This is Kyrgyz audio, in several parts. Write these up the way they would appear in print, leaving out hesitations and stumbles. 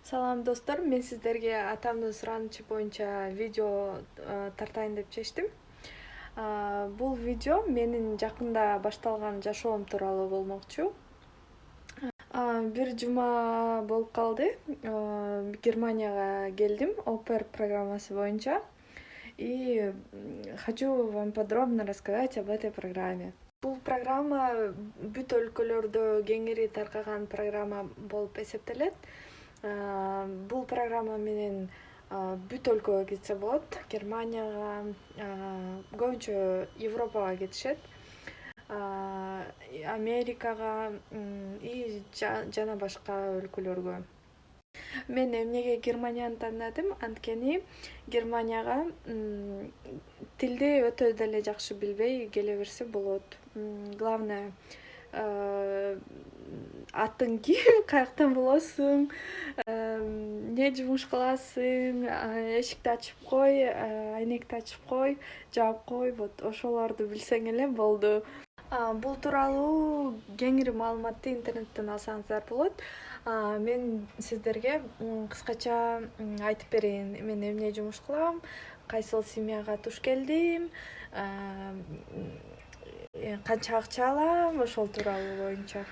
Салам достор, мен сиздерге атамдын суранычы боюнча видео тартайын деп чечтим. Бул видео менин жакында башталган жашоом тууралуу болмокчу. Бир жума болуп калды. Германияга келдим ОПР программасы боюнча. И хочу вам подробно рассказать об этой программе. Бул программа бүт өлкөлөрдө кеңири таркаган программа болуп эсептелет. Бул программа менен бүт өлкөгө кетсе болот. Германияга, көбүнчө Европага кетишет. Америкага и жана башка өлкөлөргө. Мен эмнеге Германияны тандадым? Анткени Германияга тилди өтө деле жакшы билбей келе берсе болот. Главное, атың ким, каяктан болосуң, эмне жумуш кыласың, эшикти ачып кой, айнекти ачып кой, жаап кой, вот ошолорду билсең эле болду. Бул тууралуу кеңири маалыматты интернеттен алсаңыздар болот. Мен сиздерге кыскача айтып берейин. Мен эмне жумуш кылам, кайсыл семьяга туш келдим, канча акча алам, ошол тууралуу боюнча.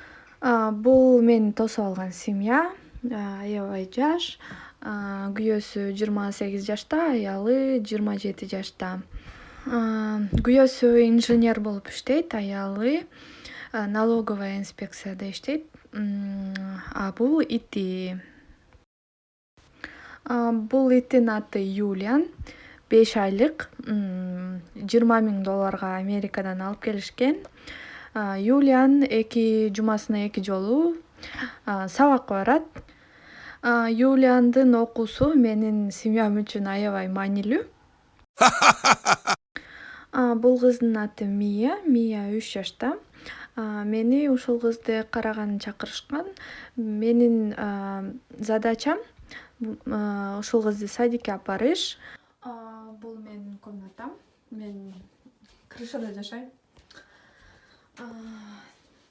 Бул мен тосуп алган семья, аябай жаш. Күйөөсү 28 жашта, аялы 27 жашта. Күйөөсү инженер болуп иштейт, аялы налоговая инспекцияда иштейт. Бул ити. Бул иттин аты Юлиан, 5 айлык, $20,000 Америкадан алып келишкен. Юлиан 2 жумасына 2 жолу сабакка барат. Юлиандын окуусу менин семьям үчүн аябай маанилүү. Бул кыздын аты Мия 3 жашта. Мени ушул кызды караган чакырышкан. Менин задачам ушул кызды садикке алып барыш. Бул менин комнатам. Мен крышада жашайм.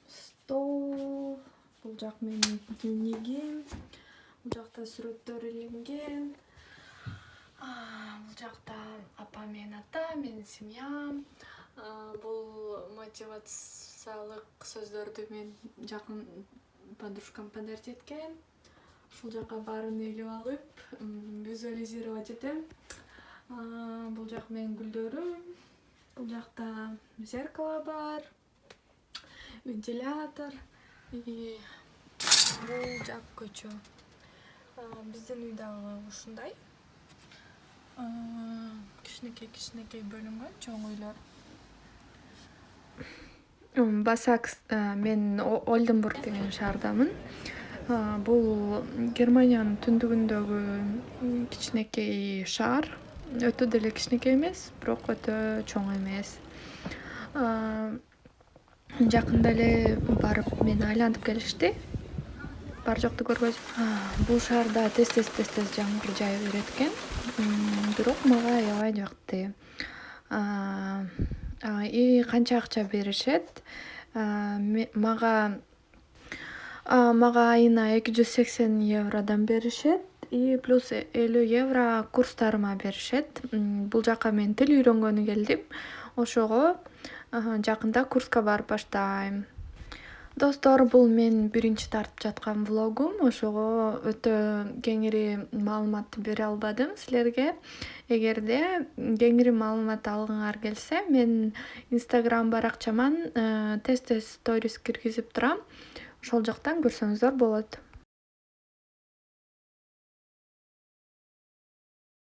Стол, бул жак менин дневнигим, бул жакта сүрөттөр иленген. Бул жакта апам менен атам, менин семьям. Бул мотивациялык сөздөрдү мен жакын подружкам подарить эткен. Ушул жака баарын илип алып, визуализировать этем. Бул жак менин гүлдөрүм. Бул жакта зеркало бар, вентилятор. И бул жак көчө. Биздин үй дагы ушундай. Кичинекей бөлүнгөн, чоң үйлөр. Басакс, мен Ольденбург деген шаардамын. Бул Германиянын түндүгүндөгү кичинекей шаар. Өтө деле кичинекей эмес, бирок өтө чоң эмес. Жакында эле барып мени айлантып келишти. Бар жокту көргөзүп. Бул шаарда тез жамгыр жаа берет экен. Бирок мага аябай жакты. И канча акча беришет? Мага айына 280 евродон беришет. И плюс 50 евро курстарыма беришет. Бул жака мен тил үйрөнгөнү келдим. Ошого жакында курска барып баштайм. Достор, бул мен биринчи тартып жаткан влогум. Ошого өтө кеңири маалымат бере албадым силерге. Эгерде кеңири маалымат алгыңар келсе, мен Instagram баракчаман тез сторис киргизип турам. Ошол жактан көрсөңүздөр болот.